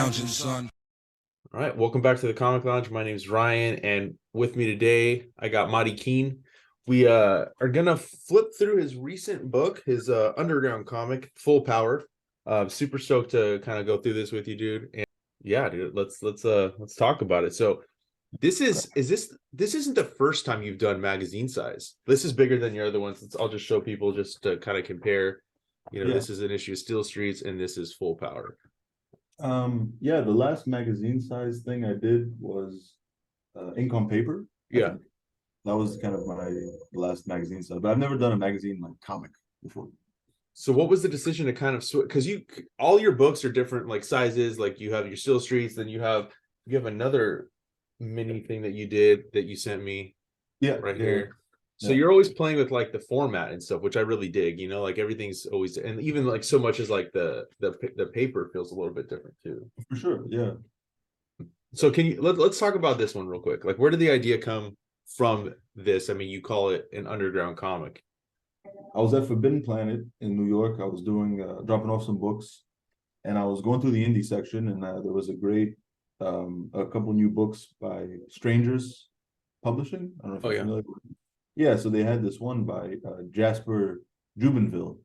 lounging, son. All right, welcome back to the Comic Lounge. My name is Ryan, and with me today, I got Mahdi Khene. We are gonna flip through his recent book, his underground comic, Full Power. Super stoked to kind of go through this with you, dude. And yeah, dude, let's talk about it. So this isn't the first time you've done magazine size. This is bigger than your other ones. I'll just show people just to kind of compare. This is an issue of Steel Streets, and this is Full Power. Yeah, the last magazine size thing I did was ink on paper. Yeah. That was kind of my last magazine size, but I've never done a magazine like comic before. So what was the decision to kind of switch? Because all your books are different, like sizes. Like you have your Steel Streets, then you have another mini thing that you did that you sent me. Yeah, right yeah. here. So you're always playing with like the format and stuff, which I really dig. Like everything's always, and even like so much as like the paper feels a little bit different too. For sure, yeah. So can you let's talk about this one real quick? Like, where did the idea come from? This, I mean, you call it an underground comic. I was at Forbidden Planet in New York. I was doing dropping off some books, and I was going through the indie section, and there was a couple new books by Strangers Publishing. I don't know if you're familiar with it. Yeah, so they had this one by Jasper Jubinville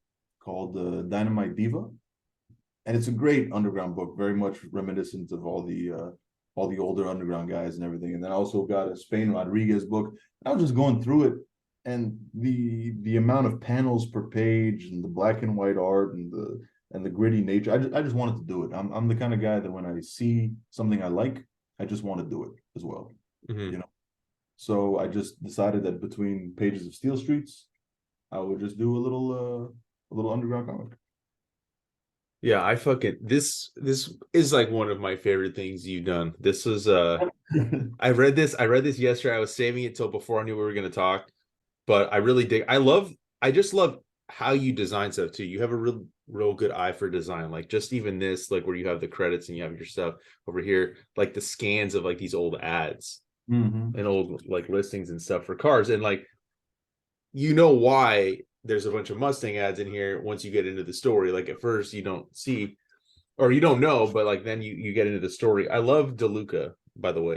called Dynamite Diva, and it's a great underground book, very much reminiscent of all the older underground guys and everything. And then I also got a Spain Rodriguez book. I was just going through it, and the amount of panels per page and the black and white art and the gritty nature. I just wanted to do it. I'm the kind of guy that when I see something I like, I just want to do it as well. Mm-hmm. So I just decided that between pages of Steel Streets, I would just do a little underground comic. Yeah, this is like one of my favorite things you've done. This was I read this yesterday. I was saving it till before I knew we were gonna talk, but I really dig. I just love how you design stuff too. You have a real good eye for design. Like just even this, like where you have the credits and you have your stuff over here, like the scans of like these old ads. Mm-hmm. And old like listings and stuff for cars, and like why there's a bunch of Mustang ads in here once you get into the story. Like at first you don't see or you don't know, but like then you get into the story. I love DeLuca, by the way.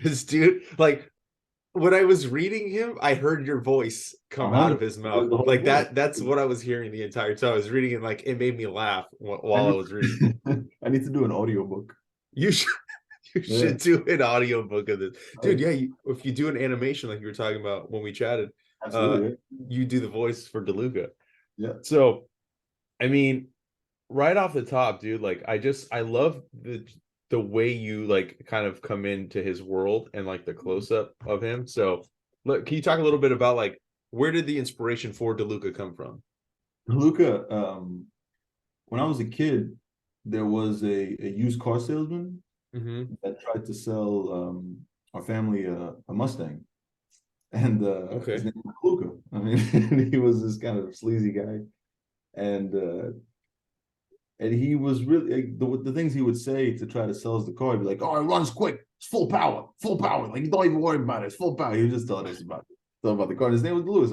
This dude, like when I was reading him, I heard your voice come out of his mouth. Like that's what I was hearing the entire time. I was reading it, like it made me laugh while I was reading. I need to do an audiobook. You should. You should do an audiobook of this, dude. Yeah, if you do an animation like you were talking about when we chatted, you do the voice for DeLuca. Yeah. So, I mean, right off the top, dude, like I love the way you like kind of come into his world and like the close up of him. So, look, can you talk a little bit about like where did the inspiration for DeLuca come from? DeLuca, when I was a kid, there was a used car salesman. Mm-hmm. That tried to sell our family a Mustang, and his name was Luca. I mean, he was this kind of sleazy guy, and he was really the things he would say to try to sell us the car. He'd be like, "Oh, it runs quick. It's full power, full power. Like don't even worry about it. It's full power." He was just telling us about the car. And his name was Lewis.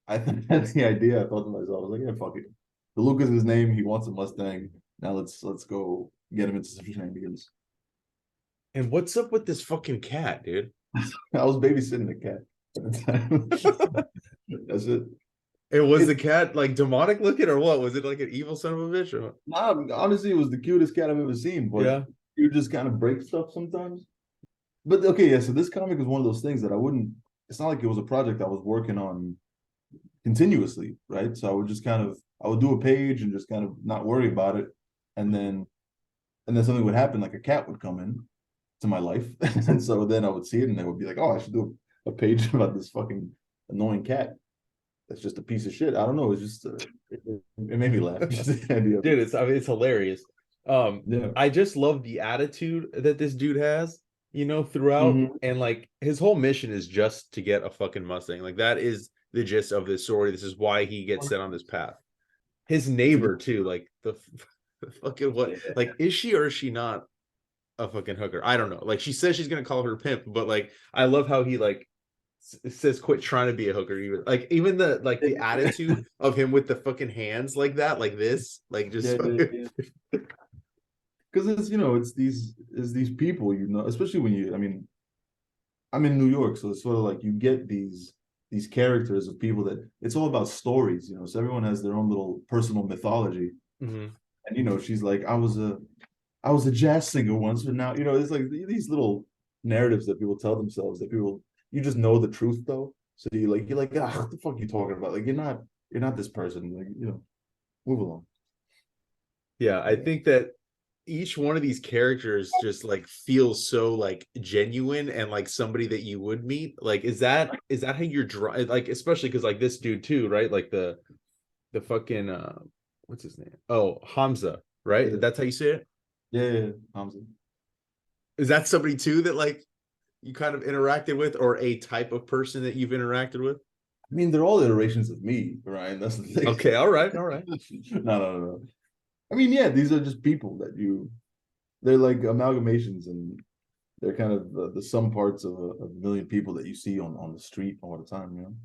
I had the idea. I thought to myself, I was like, "Yeah, fuck it. The Luca's his name. He wants a Mustang. Now let's go get him into some shenanigans." And what's up with this fucking cat, dude? I was babysitting the cat at the time. That's it. Was the cat like demonic looking or what? Was it like an evil son of a bitch? Or what? Nah, honestly, it was the cutest cat I've ever seen. But yeah, you just kind of break stuff sometimes. But okay, yeah. So this comic is one of those things that I wouldn't. It's not like it was a project I was working on continuously, right? So I would do a page and just kind of not worry about it, and then something would happen, like a cat would come in to my life, and so then I would see it and I would be like, oh, I should do a page about this fucking annoying cat that's just a piece of shit. I don't know, it's just it made me laugh. Just the idea. Dude, it's hilarious. I just love the attitude that this dude has, throughout. Mm-hmm. And like his whole mission is just to get a fucking Mustang. Like that is the gist of this story. This is why he gets set on this path. His neighbor too, like the fucking what, like is she or is she not a fucking hooker? I don't know. Like she says she's gonna call her pimp, but like I love how he like says quit trying to be a hooker. Even the attitude of him with the fucking hands like that, like this, like just yeah. because it's it's these people, especially when I mean, I'm in New York, so it's sort of like you get these characters of people that it's all about stories, so everyone has their own little personal mythology. Mhm. And she's like, I was a jazz singer once, but now, it's like these little narratives that people tell themselves that you just know the truth though. So you're like, ah, what the fuck are you talking about? Like you're not this person. Like, move along. Yeah, I think that each one of these characters just like feels so like genuine and like somebody that you would meet. Like, is that how you're like, especially because like this dude too, right? Like the fucking what's his name? Oh, Hamza, right? Yeah, That's how you say it. yeah, Hamza. Is that somebody too that like you kind of interacted with, or a type of person that you've interacted with? I mean, they're all iterations of me, Ryan. That's the thing. Okay, all right, all right. No, no, no, no. I mean, yeah, these are just people that they're like amalgamations, and they're kind of the sum parts of a million people that you see on the street all the time.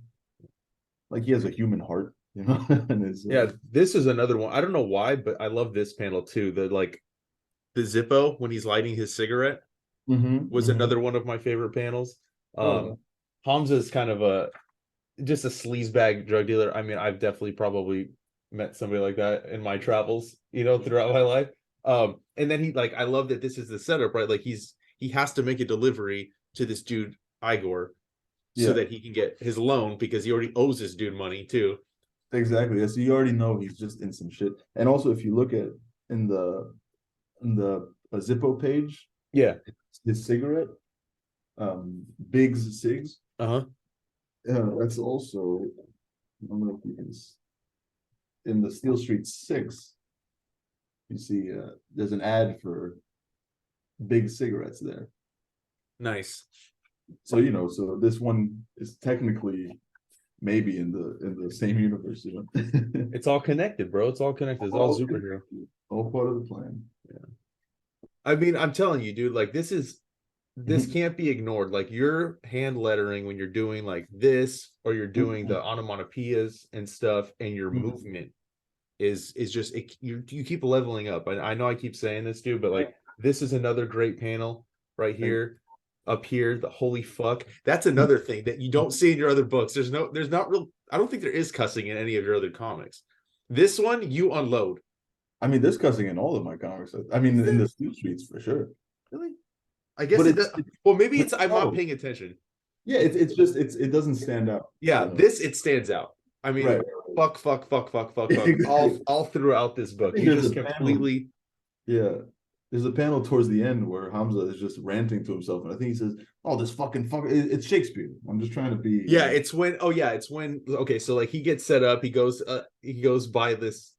Like he has a human heart, and Yeah, this is another one. I don't know why, but I love this panel too. The Zippo when he's lighting his cigarette was another one of my favorite panels. Oh yeah. Hamza is kind of just a sleazebag drug dealer. I mean, I've definitely probably met somebody like that in my travels, throughout my life. And then I love that this is the setup, right? Like he has to make a delivery to this dude Igor so Yeah, that he can get his loan because he already owes this dude money too. exactly. Yeah, so you already know he's just in some shit. And also, if you look at in the Zippo page, Yeah. his cigarette, Biggs Cigs. Uh-huh. That's also, I don't know if you can in the Steel Street 6. You see, there's an ad for Big cigarettes there. Nice. So so this one is technically maybe in the same universe. It's all connected, bro. It's all connected. It's all superhero. All part of the plan. Yeah. I mean, I'm telling you, dude, like this can't be ignored. Like your hand lettering when you're doing like this, or you're doing the onomatopoeias and stuff, and your movement is just you keep leveling up. I know I keep saying this, dude, but like this is another great panel right here. Up here, the holy fuck. That's another thing that you don't see in your other books. There's not real. I don't think there is cussing in any of your other comics. This one, you unload. I mean, there's cussing in all of my comics. I mean, in the Steel Streets for sure. Really? I guess But it does. Well, maybe but it's I'm not paying attention. yeah, it's just it doesn't stand out. Yeah, this it stands out. I mean, Right. fuck, fuck, fuck, fuck, fuck, fuck. All throughout this book, you just completely. Yeah. There's a panel towards the end where Hamza is just ranting to himself, and I think he says, "Oh, this fucking fuck." It's Shakespeare. I'm just trying to be. Yeah, it's when. Oh yeah, it's when. Okay, so like he gets set up. He goes by this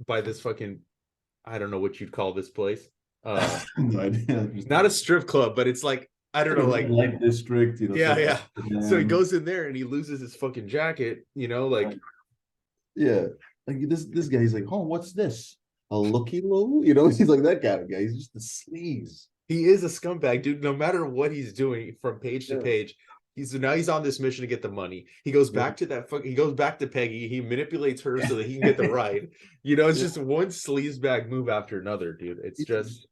fucking. I don't know what you'd call this place. No idea. Not a strip club, but it's like I don't know, like light district. yeah, yeah. So he goes in there and he loses his fucking jacket. Like yeah, like this guy. He's like, "Oh, what's this? A looky loo?" He's like that kind of guy. He's just a sleaze. he is a scumbag, dude. No matter what he's doing from page to page, he's on this mission to get the money. He goes back to he goes back to Peggy. He manipulates her so that he can get the ride. It's just one sleazebag move after another, dude. It's just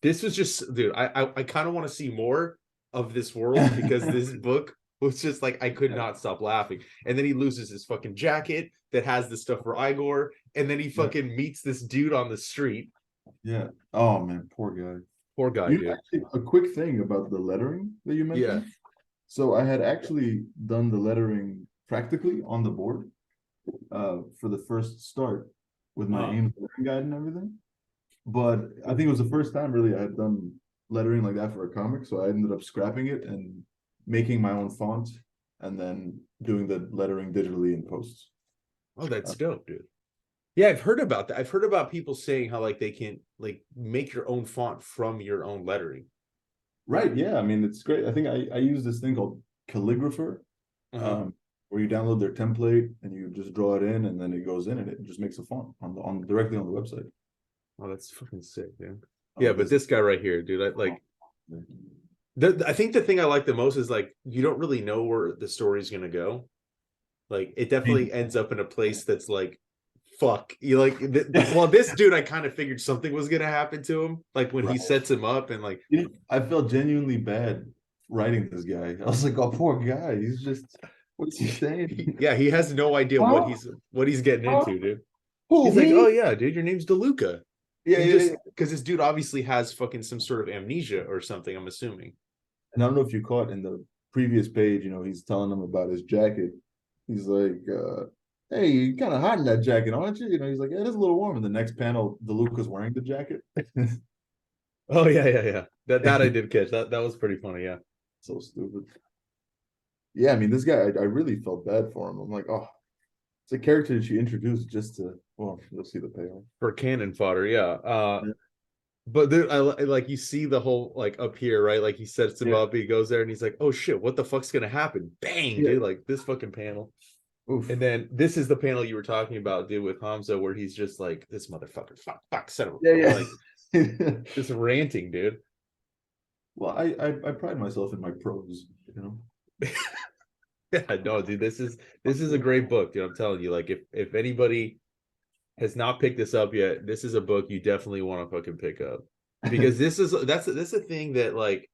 this was just, dude. I kind of want to see more of this world because this book was just like I could not stop laughing. And then he loses his fucking jacket that has the stuff for Igor, and then he fucking meets this dude on the street. Yeah. Oh man, poor guy. Poor guy, dude. Actually, a quick thing about the lettering that you mentioned. Yeah. So I had actually done the lettering practically on the board for the first start with my aim lettering guide and everything. But I think it was the first time really I had done lettering like that for a comic. So I ended up scrapping it and making my own font and then doing the lettering digitally in post. Oh, that's dope, dude. Yeah, I've heard about that. I've heard about people saying how like they can like make your own font from your own lettering. Right. Yeah. I mean, it's great. I think I use this thing called Calligrapher, where you download their template and you just draw it in, and then it goes in and it just makes a font on directly on the website. Oh, that's fucking sick, dude. Yeah, but this guy right here, dude, I think the thing I like the most is like you don't really know where the story's gonna go. Like it definitely ends up in a place that's like fuck. You like well, this dude, I kind of figured something was gonna happen to him, like when he Right. sets him up and like I felt genuinely bad writing this guy. I was like, oh, poor guy. He's just, what's he saying? yeah, he has no idea Huh? what he's getting Huh? into, dude. Who, He's like, oh me? yeah, dude, your name's DeLuca. Yeah, You yeah, just yeah. because this dude obviously has fucking some sort of amnesia or something, I'm assuming. And I don't know if you caught in the previous page, he's telling him about his jacket. He's like, hey, you're kind of hot in that jacket, aren't you? He's like, yeah, it is a little warm. In the next panel, DeLuca's wearing the jacket. Oh yeah. That I did catch. That was pretty funny, yeah. So stupid. Yeah, I mean, this guy, I really felt bad for him. I'm like, oh, it's a character that she introduced just to, well, you'll see the payoff. For cannon fodder, yeah. But dude, like you see the whole like up here, right? Like he sets him Yeah. up, he goes there and he's like, oh shit, what the fuck's gonna happen? Bang, Yeah. dude, like this fucking panel. Oof. And then this is the panel you were talking about, dude, with Hamza, where he's just like, this motherfucker, fuck, son of a Yeah, like yeah. just ranting, dude. Well, I pride myself in my prose. Yeah, no, dude, this is a great book, dude. I'm telling you, like if anybody has not picked this up yet, this is a book you definitely want to fucking pick up. Because that's a thing that like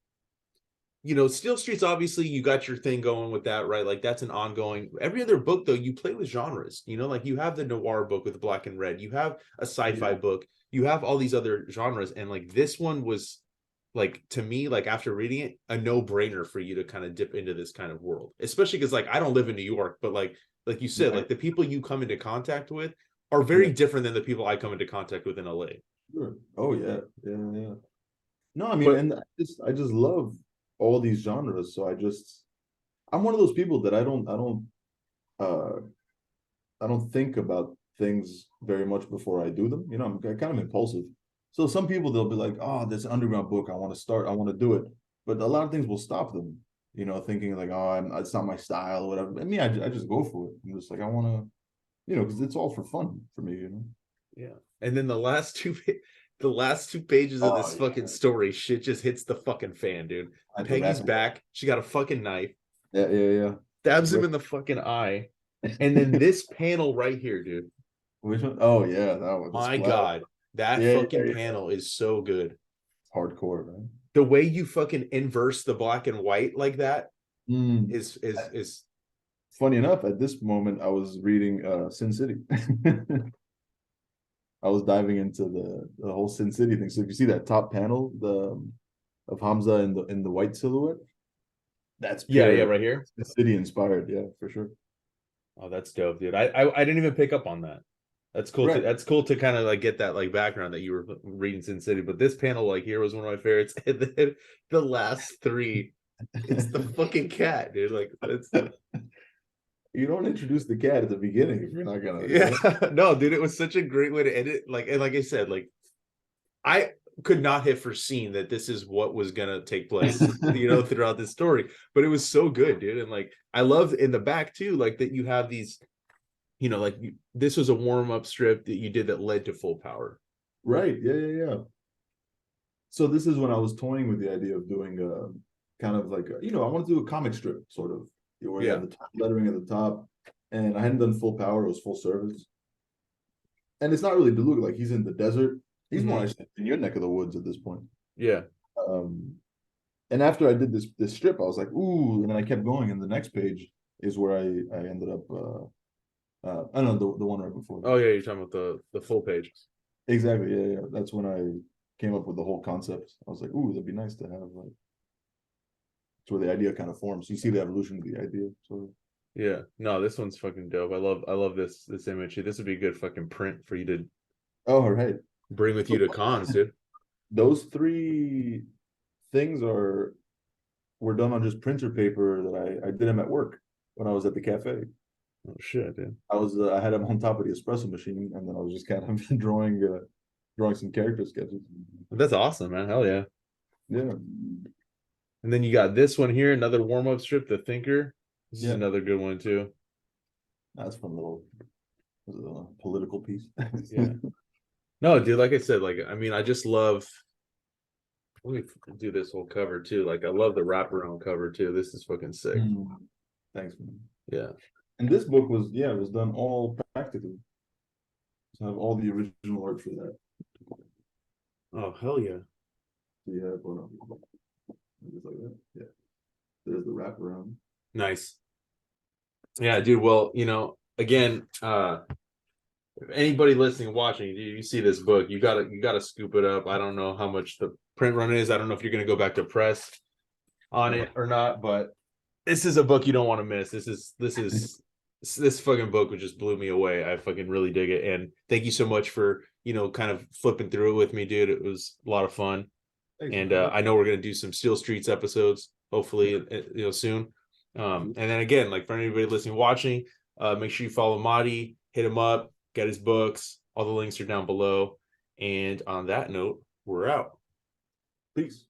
Steel Streets, obviously you got your thing going with that, right? Like that's an ongoing. Every other book though, you play with genres. Like you have the noir book with Black and Red, you have a sci-fi book, you have all these other genres, and like this one was like, to me, like after reading it, a no-brainer for you to kind of dip into this kind of world, especially because like I don't live in New York, but like you said, like the people you come into contact with are very different than the people I come into contact with in LA. Sure. Oh yeah, yeah. No, I mean, But and I just love all these genres. So I'm one of those people that uh I don't think about things very much before I do them. I'm kind of impulsive. So some people, they'll be like, oh, this underground book, I want to start, I want to do it. But a lot of things will stop them, thinking like, oh, it's not my style or whatever. I mean, I just go for it. I'm just like, I want to, because it's all for fun for me. yeah, and then the last two pages of Oh this fucking yeah, story, shit just hits the fucking fan, dude. the Peggy's rapid. back. She got a fucking knife, Yeah. stabs him in the fucking eye, and then this panel right here, dude. Which one? Oh yeah, that one. The My splatter. God, that fucking Yeah. panel is so good. It's hardcore, man. The way you fucking inverse the black and white like that Mm. is Funny enough, at this moment, I was reading Sin City. I was diving into the whole Sin City thing. So if you see that top panel, the of Hamza in the white silhouette, that's yeah, pure right here. Sin City inspired. Yeah, for sure. Oh, that's dope, dude. I didn't even pick up on that. That's cool. Right. That's cool to kind of like get that like background that you were reading Sin City. But this panel like here was one of my favorites. And then the last three, it's the fucking cat, dude. Like it's You don't introduce the cat at the beginning if you're not gonna. yeah. No, dude, it was such a great way to end it. Like, and like I said, like I could not have foreseen that this is what was gonna take place, throughout this story. But it was so good, dude. And like I love in the back too, like that you have these, this was a warm-up strip that you did that led to Full Power. Right. Yeah. So this is when I was toying with the idea of doing kind of like I want to do a comic strip sort of where you Yeah. have the top lettering at the top, and I hadn't done Full Power; it was full service, and it's not really DeLuca. Like he's in the desert. He's more actually in your neck of the woods at this point. Yeah. Um, and after I did this strip, I was like, ooh, and then I kept going, and the next page is where I ended up. I don't know the one right before. Oh yeah, you're talking about the full page. Exactly. Yeah. That's when I came up with the whole concept. I was like, ooh, that'd be nice to have like. It's where the idea kind of forms. You see the evolution of the idea. So Yeah. No, this one's fucking dope. I love this image. This would be a good fucking print for you to right. bring with you to cons, dude. Those three things were done on just printer paper that I did them at work when I was at the cafe. Oh shit, dude. I had them on top of the espresso machine, and then I was just kind of drawing some character sketches. That's awesome, man. Hell yeah. Yeah. And then you got this one here, another warm-up strip, The Thinker. This is another good one too. That's a fun little political piece. Yeah. No, dude, like I said, like I mean, I just love. Let me do this whole cover too. Like I love the wraparound cover too. This is fucking sick. Thanks, man. Yeah. And this book was done all practically. have all the original art for that. Oh, hell yeah. So yeah, just like that. Yeah, there's the wraparound. Nice. Yeah, dude. Well, again, if anybody listening, watching, dude, you see this book, you gotta scoop it up. I don't know how much the print run is. I don't know if you're gonna go back to press on it or not, but this is a book you don't want to miss. This fucking book just blew me away. I fucking really dig it. And thank you so much for, kind of flipping through it with me, dude. It was a lot of fun. Thanks, And man. I know we're gonna do some Steel Streets episodes, hopefully, soon. And then again, like for anybody listening, watching, make sure you follow Mahdi, hit him up, get his books. All the links are down below. And on that note, we're out. Peace.